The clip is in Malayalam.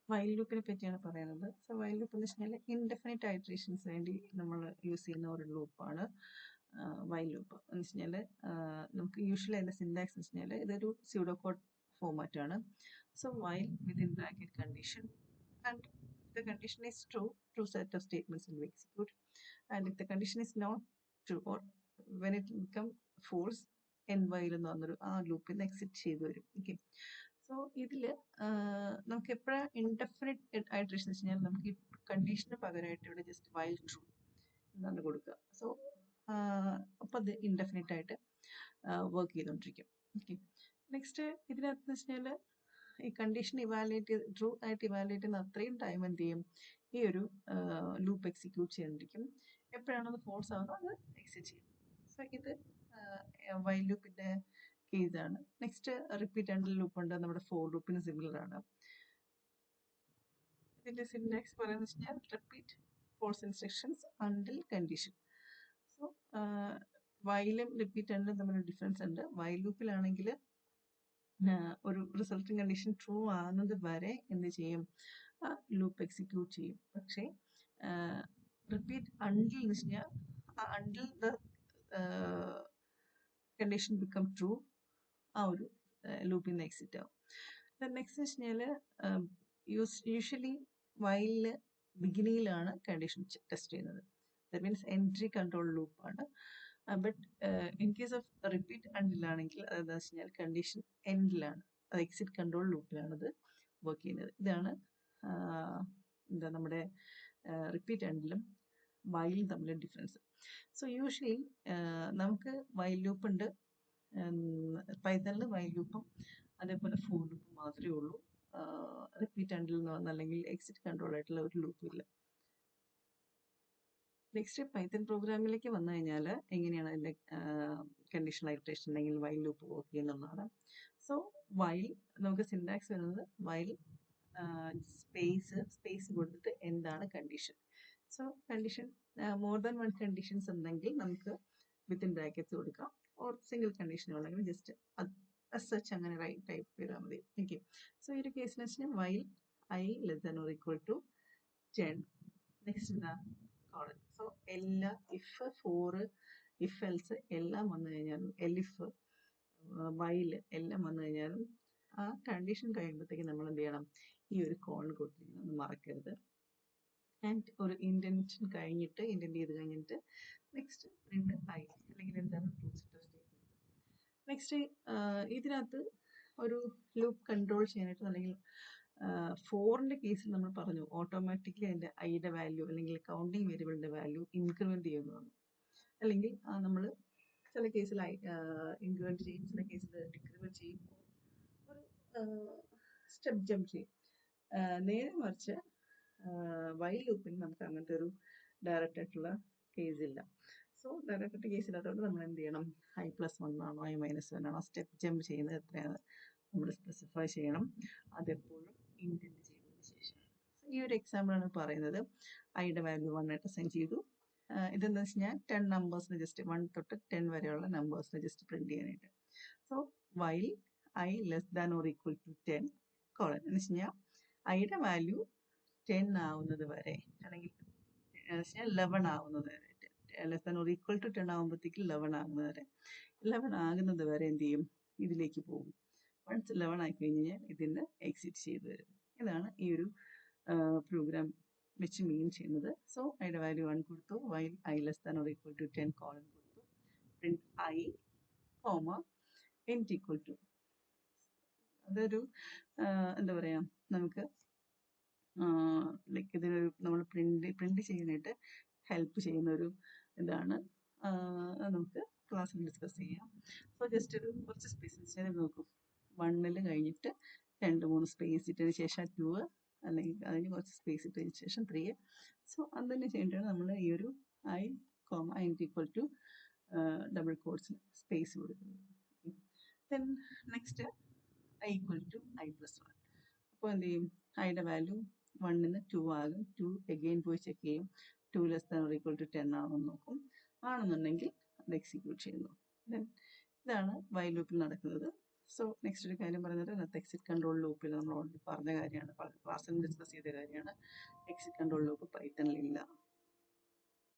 വൈൽ ലൂപ്പിനെ പറ്റിയാണ് പറയുന്നത്. സോ വൈൽ ലൂപ്പ് എന്ന് വെച്ചാൽ ഇൻഡെഫിനിറ്റ് ഐറ്ററേഷൻസ് വേണ്ടി നമ്മൾ യൂസ് ചെയ്യുന്ന ഒരു ലൂപ്പാണ് വൈൽ ലൂപ്പ് എന്ന് വെച്ചാൽ നമുക്ക് യൂഷ്വലി അതിൻ്റെ സിൻടാക്സ് എന്ന് വെച്ചാൽ ഇതൊരു സ്യൂഡോ കോഡ് ഫോമാറ്റ് ആണ്. So while within bracket condition and the condition is true set of statements will be executed, and if the condition is not true or when it become false end while എന്ന് പറഞ്ഞൊരു ആ ലൂപ്പിൽ നിന്ന് എക്സിറ്റ് ചെയ്ത് വരും. ഓക്കെ, സോ ഇതിൽ നമുക്ക് എപ്പോഴാണ് ഇൻഡെഫിനിറ്റ് ഐറ്ററേഷൻ വെച്ച് കഴിഞ്ഞാൽ നമുക്ക് ഈ കണ്ടീഷന് പകരമായിട്ട് ഇവിടെ ജസ്റ്റ് വൈൽ ട്രൂ എന്നാണ് കൊടുക്കുക. സോ അപ്പോൾ അത് ഇൻഡെഫിനിറ്റ് ആയിട്ട് വർക്ക് ചെയ്തുകൊണ്ടിരിക്കും. ഓക്കെ, നെക്സ്റ്റ് ഇതിനകത്ത് വെച്ച് കഴിഞ്ഞാൽ ഈ കണ്ടീഷൻ ഇവാലുവേറ്റ് ചെയ്ത് ട്രൂ ആയിട്ട് ഇവാലുവേറ്റ് ചെയ്യുന്ന അത്രയും ടൈം എന്ത് ചെയ്യും, ഈ ഒരു ലൂപ്പ് എക്സിക്യൂട്ട് ചെയ്തിരിക്കും. എപ്പോഴാണ് അത് ഫോൾസ് ആവുന്നത് അത് എക്സിറ്റ് ചെയ്യും. സോ ഇത് വൈൽ ലൂപ്പിൻ്റെ കേസാണ്. നെക്സ്റ്റ് റിപ്പീറ്റ് ആൻഡ് ലൂപ്പ് ഉണ്ട്, നമ്മുടെ ഫോർ ലൂപ്പിന് സിമിലർ ആണ്. ഇതിൻ്റെ സിൻടാക്സ് പറയുന്നത് വെച്ച് കഴിഞ്ഞാൽ repeat follows instructions until condition. So വൈലും റിപ്പീറ്റ് ആൻഡിലും തമ്മിൽ ഡിഫറൻസ് ഉണ്ട്. വൈൽ ലൂപ്പിലാണെങ്കിൽ ഒരു റിസൾട്ടിങ് കണ്ടീഷൻ ട്രൂ ആകുന്നത് വരെ എന്ത് ചെയ്യും, ലൂപ്പ് എക്സിക്യൂട്ട് ചെയ്യും. പക്ഷേ റിപ്പീറ്റ് അണ്ടിൽ എന്ന് വെച്ച് കഴിഞ്ഞാൽ until the condition become true ആ ഒരു ലൂപ്പിൽ നിന്ന് എക്സിറ്റ് ആവും. നെക്സ്റ്റ് വെച്ച് കഴിഞ്ഞാൽ യൂഷ്വലി വൈലിൽ ബിഗിനിങ്ങിലാണ് കണ്ടീഷൻ ടെസ്റ്റ് ചെയ്യുന്നത്. ദാറ്റ് മീൻസ് എൻട്രി കൺട്രോൾ ലൂപ്പാണ്. But in case of repeat അണ്ടിലാണെങ്കിൽ അതെന്താ വെച്ച് കഴിഞ്ഞാൽ കണ്ടീഷൻ എൻഡിലാണ്, അത് എക്സിറ്റ് കൺട്രോൾ ലൂപ്പിലാണ് അത് വർക്ക് ചെയ്യുന്നത്. ഇതാണ് എന്താ നമ്മുടെ റിപ്പീറ്റ് അണ്ടിലും വൈലും തമ്മിലുള്ള ഡിഫറൻസ്. സോ യൂഷ്വലി നമുക്ക് വൈൽ ലൂപ്പ് ഉണ്ട്, പൈത്തണിൽ വൈൽ ലൂപ്പും അതേപോലെ ഫോർ ലൂപ്പും മാത്രമേ ഉള്ളൂ. റിപ്പീറ്റ് അണ്ടിൽ എന്ന് പറഞ്ഞാൽ അല്ലെങ്കിൽ എക്സിറ്റ് കൺട്രോൾ ആയിട്ടുള്ള ഒരു ലൂപ്പും ഇല്ല. നെക്സ്റ്റ് പൈത്തൺ പ്രോഗ്രാമിലേക്ക് വന്നു കഴിഞ്ഞാൽ എങ്ങനെയാണ് അതിൻ്റെ കണ്ടീഷണൽ ഐറ്ററേഷൻ അല്ലെങ്കിൽ വൈൽ ലൂപ്പ് വർക്ക് ചെയ്യുന്നതാണ്. സോ വൈൽ നമുക്ക് സിൻടാക്സ് വരുന്നത് വൈൽ സ്പേസ് കൊടുത്തിട്ട് എന്താണ് condition. So condition more than one conditions ഉണ്ടെങ്കിൽ നമുക്ക് വിത്തിൻ ബ്രാക്കറ്റ്സ് കൊടുക്കാം, ഓർ സിംഗിൾ കണ്ടീഷൻ ഉണ്ടെങ്കിൽ ജസ്റ്റ് സച്ച് അങ്ങനെ റൈറ്റ് ടൈപ്പ് ചെയ്താൽ മതി. ഓക്കെ, സോ ഈ ഒരു കേസിന് വെച്ചാൽ while I less than or equal to 10. Next എന്താ കോളൻ. സോ എല്ലാ ഇഫ് ഫോർ ഇഫ് എൽസ് എല്ലാം വന്നു കഴിഞ്ഞാലും എലിഫ് വൈൽ എല്ലാം വന്നു കഴിഞ്ഞാലും ആ കണ്ടീഷൻ കഴിയുമ്പോഴത്തേക്ക് നമ്മൾ എന്ത് ചെയ്യണം, ഈ ഒരു കോളൻ കൊടുത്തിരിക്കണം, ഒന്ന് മറക്കരുത്. ആൻഡ് ഒരു ഇൻറ്റൻഷൻ കഴിഞ്ഞിട്ട് ഇൻറ്റൻറ്റ് ചെയ്ത് കഴിഞ്ഞിട്ട് നെക്സ്റ്റ് പ്രിന്റ് ഐ അല്ലെങ്കിൽ എന്താണ് true set of statement. Next ഇതിനകത്ത് ഒരു ലൂപ്പ് കൺട്രോൾ ചെയ്യാനായിട്ട് അല്ലെങ്കിൽ ഫോറിൻ്റെ കേസിൽ നമ്മൾ പറഞ്ഞു ഓട്ടോമാറ്റിക്കലി അതിൻ്റെ ഐയുടെ വാല്യൂ അല്ലെങ്കിൽ കൗണ്ടിങ് വേരിയബിളിൻ്റെ വാല്യൂ ഇൻക്രിമെൻറ്റ് ചെയ്യുന്നതാണ്. അല്ലെങ്കിൽ നമ്മൾ ചില കേസിൽ ഇൻക്രിമെൻറ്റ് ചെയ്യും, ചില കേസിൽ ഡിക്രിമെൻറ്റ് ചെയ്യും, ഒരു സ്റ്റെപ്പ് ജമ്പ് ചെയ്യും. നേരെ മറിച്ച് വൈൽ ലൂപ്പിൽ നമുക്ക് അങ്ങനത്തെ ഒരു ഡയറക്റ്റ് ആയിട്ടുള്ള കേസ് ഇല്ല. സോ ഡയറക്റ്റ് ആയിട്ട് കേസ് ഇല്ലാത്തതുകൊണ്ട് നമ്മൾ എന്ത് ചെയ്യണം, i+1 ആണോ i-1 ആണോ സ്റ്റെപ്പ് ജമ്പ് ചെയ്യുന്നത് എത്രയാണ് നമ്മൾ സ്പെസിഫൈ ചെയ്യണം. അതെപ്പോഴും ഇൻറ്റൻറ്റ് ചെയ്തതിന് ശേഷം. ഈ ഒരു എക്സാമ്പിളാണ് പറയുന്നത്. ഐയുടെ വാല്യൂ 1 ആയിട്ട് അസൈൻ ചെയ്തു. ഇതെന്താ വെച്ച് കഴിഞ്ഞാൽ 10 നമ്പേഴ്സിന് ജസ്റ്റ് 1 തൊട്ട് 10 വരെയുള്ള നമ്പേഴ്സിന് ജസ്റ്റ് പ്രിന്റ് ചെയ്യാനായിട്ട്. So while I less than or equal to 10 colon എന്ന് വെച്ച് കഴിഞ്ഞാൽ ഐയുടെ വാല്യൂ 10 ആവുന്നത് വരെ അല്ലെങ്കിൽ 11 ആവുന്നത് വരെ, less than or equal to 10 ആകുമ്പോഴത്തേക്ക് 11 ആകുന്നത് വരെ, 11 ആകുന്നത് വരെ എന്ത് ചെയ്യും, ഇതിലേക്ക് പോകും. വൺസ് 11 ആയി കഴിഞ്ഞ് കഴിഞ്ഞാൽ ഇതിന് എക്സിറ്റ് ചെയ്ത് വരും. ഇതാണ് ഈ ഒരു പ്രോഗ്രാം വെച്ച് മീൻ ചെയ്യുന്നത്. സോ ഐയുടെ വാല്യൂ 1 കൊടുത്തു, while I less than or equal to 10 colon കൊടുത്തു, print I comma end equal to. അതൊരു എന്താ പറയുക, നമുക്ക് ലൈക്ക് ഇതിനൊരു നമ്മൾ പ്രിന്റ് ചെയ്യാനായിട്ട് ഹെൽപ്പ് ചെയ്യുന്ന ഒരു ഇതാണ്. നമുക്ക് ക്ലാസ്സിൽ ഡിസ്കസ് ചെയ്യാം. അപ്പോൾ ജസ്റ്റ് ഒരു കുറച്ച് സ്പേസ് നോക്കും. 1 കഴിഞ്ഞിട്ട് 2-3 സ്പേസ് ഇട്ടതിന് ശേഷം 2, അല്ലെങ്കിൽ അതിന് കുറച്ച് സ്പേസ് ഇട്ടതിന് ശേഷം 3. സോ അത് തന്നെ ചെയ്യേണ്ടതാണ് നമ്മൾ ഈ ഒരു I comma end equal to double കോട്ട്സിന് സ്പേസ് കൊടുക്കുന്നത്. Then next I equal to i+1. അപ്പോൾ എന്ത് ചെയ്യും, ഐയുടെ വാല്യൂ 1-ന് 2 ആകും. 2 അഗെയിൻ പോയി ചെക്ക് ചെയ്യും, 2 less than or equal to 10 ആണെന്ന് നോക്കും. ആണെന്നുണ്ടെങ്കിൽ അത് എക്സിക്യൂട്ട് ചെയ്യുന്നു. ദെൻ ഇതാണ് വൈൽ ലൂപ്പിൽ നടക്കുന്നത്. സോ നെക്സ്റ്റ് ഒരു കാര്യം പറയുന്നത് അതിനകത്ത് എക്സിറ്റ് കൺട്രോൾ ലൂപ്പിൽ നമ്മൾ ഓൾറെഡി പറഞ്ഞ കാര്യമാണ്, ക്ലാസ്സിൽ ഡിസ്കസ് ചെയ്ത കാര്യമാണ്. എക്സിറ്റ് കൺട്രോൾ ലൂപ്പ് പൈത്തണിൽ